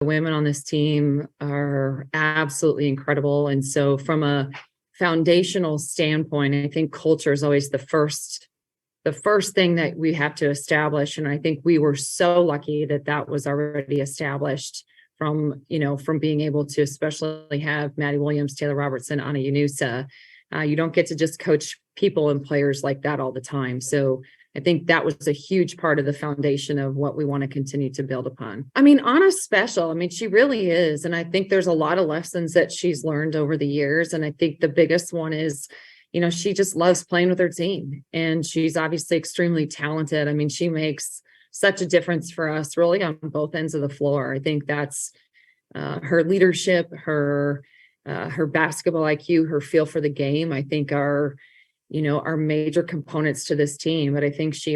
women on this team are absolutely incredible. And so from a foundational standpoint, I think culture is always the first thing that we have to establish. And I think we were so lucky that that was already established from being able to especially have Maddie Williams, Taylor Robertson, Anna Yunusa. You don't get to just coach people and players like that all the time. So I think that was a huge part of the foundation of what we want to continue to build upon. I mean, Anna's special. I mean, she really is. And I think there's a lot of lessons that she's learned over the years. And I think the biggest one is, she just loves playing with her team. And she's obviously extremely talented. I mean, she makes such a difference for us really on both ends of the floor. I think that's her leadership, her basketball IQ, her feel for the game, I think are major components to this team. But I think she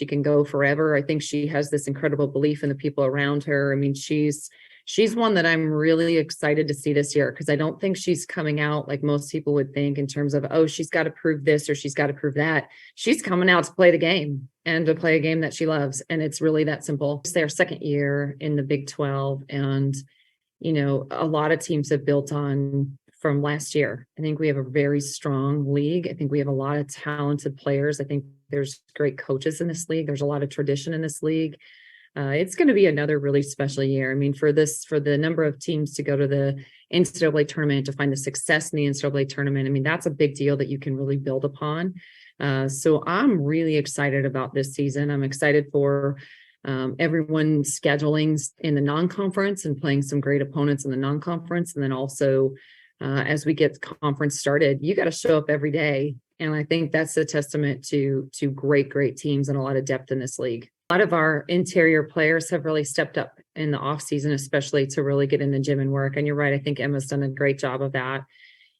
can go forever. I think she has this incredible belief in the people around her. I mean, she's one that I'm really excited to see this year, because I don't think she's coming out like most people would think in terms of, oh, she's got to prove this or she's got to prove that. She's coming out to play the game and to play a game that she loves. And it's really that simple. It's their second year in the Big 12. And, a lot of teams have built on from last year. I think we have a very strong league. I think we have a lot of talented players. I think there's great coaches in this league. There's a lot of tradition in this league. It's going to be another really special year. I mean, for the number of teams to go to the NCAA tournament, to find the success in the NCAA tournament, I mean, that's a big deal that you can really build upon. So I'm really excited about this season. I'm excited for everyone scheduling in the non-conference and playing some great opponents in the non-conference. And then also, as we get the conference started, you got to show up every day. And I think that's a testament to great teams and a lot of depth in this league. A lot of our interior players have really stepped up in the off season, especially to really get in the gym and work. And you're right. I think Emma's done a great job of that.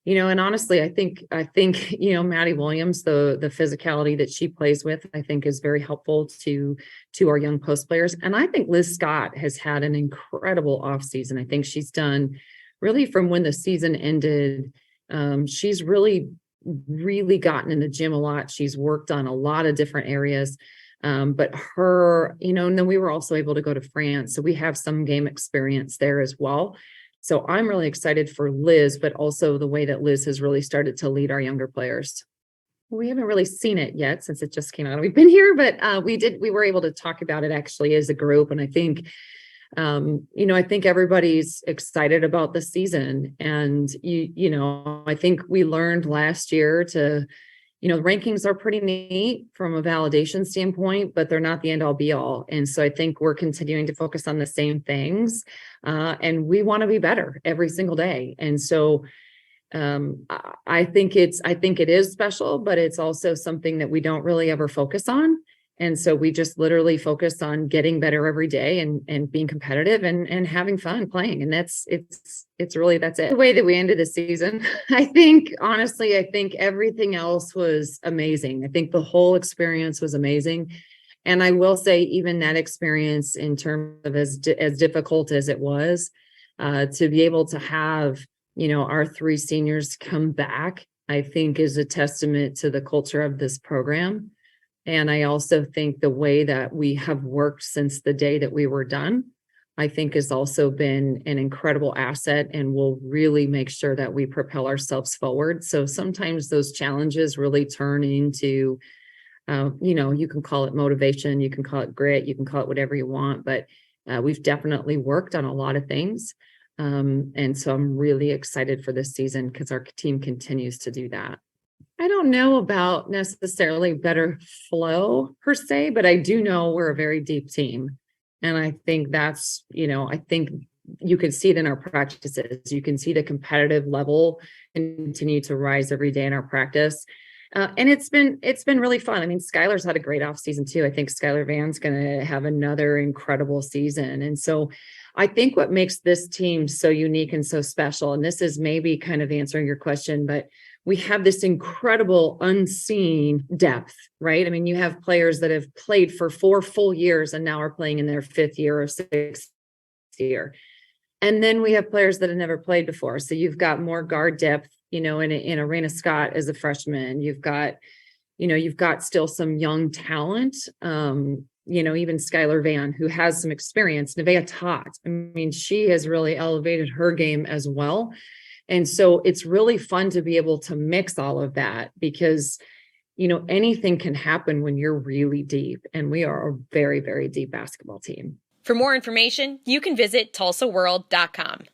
And honestly, I think, Maddie Williams, the physicality that she plays with, I think is very helpful to our young post players. And I think Liz Scott has had an incredible off season. I think she's done really from when the season ended. She's really gotten in the gym a lot. She's worked on a lot of different areas. But her, and then we were also able to go to France. So we have some game experience there as well. So I'm really excited for Liz, but also the way that Liz has really started to lead our younger players. We haven't really seen it yet since it just came out. We've been here, but we were able to talk about it actually as a group. And I think, I think everybody's excited about the season. And, I think we learned last year to, the rankings are pretty neat from a validation standpoint, but they're not the end all be all. And so I think we're continuing to focus on the same things. And we want to be better every single day. And so I think it is special, but it's also something that we don't really ever focus on. And so we just literally focus on getting better every day and being competitive and having fun playing. And that's it. The way that we ended the season, I think everything else was amazing. I think the whole experience was amazing. And I will say even that experience in terms of as difficult as it was, to be able to have, our three seniors come back, I think is a testament to the culture of this program. And I also think the way that we have worked since the day that we were done, I think has also been an incredible asset and will really make sure that we propel ourselves forward. So sometimes those challenges really turn into, you can call it motivation, you can call it grit, you can call it whatever you want, but we've definitely worked on a lot of things. And so I'm really excited for this season because our team continues to do that. I don't know about necessarily better flow per se, but I do know we're a very deep team. And I think that's, I think you can see it in our practices. You can see the competitive level continue to rise every day in our practice. And it's been really fun. I mean, Skylar's had a great off season too. I think Skylar Van's going to have another incredible season. And so I think what makes this team so unique and so special, and this is maybe kind of answering your question, but we have this incredible unseen depth, right? I mean, you have players that have played for 4 full years and now are playing in their 5th year or 6th year. And then we have players that have never played before. So you've got more guard depth, in Arena Scott as a freshman. You've got still some young talent even Skylar Van, who has some experience. Nevaeh Tot, I mean, she has really elevated her game as well. And so it's really fun to be able to mix all of that because, anything can happen when you're really deep. And we are a very, very deep basketball team. For more information, you can visit TulsaWorld.com.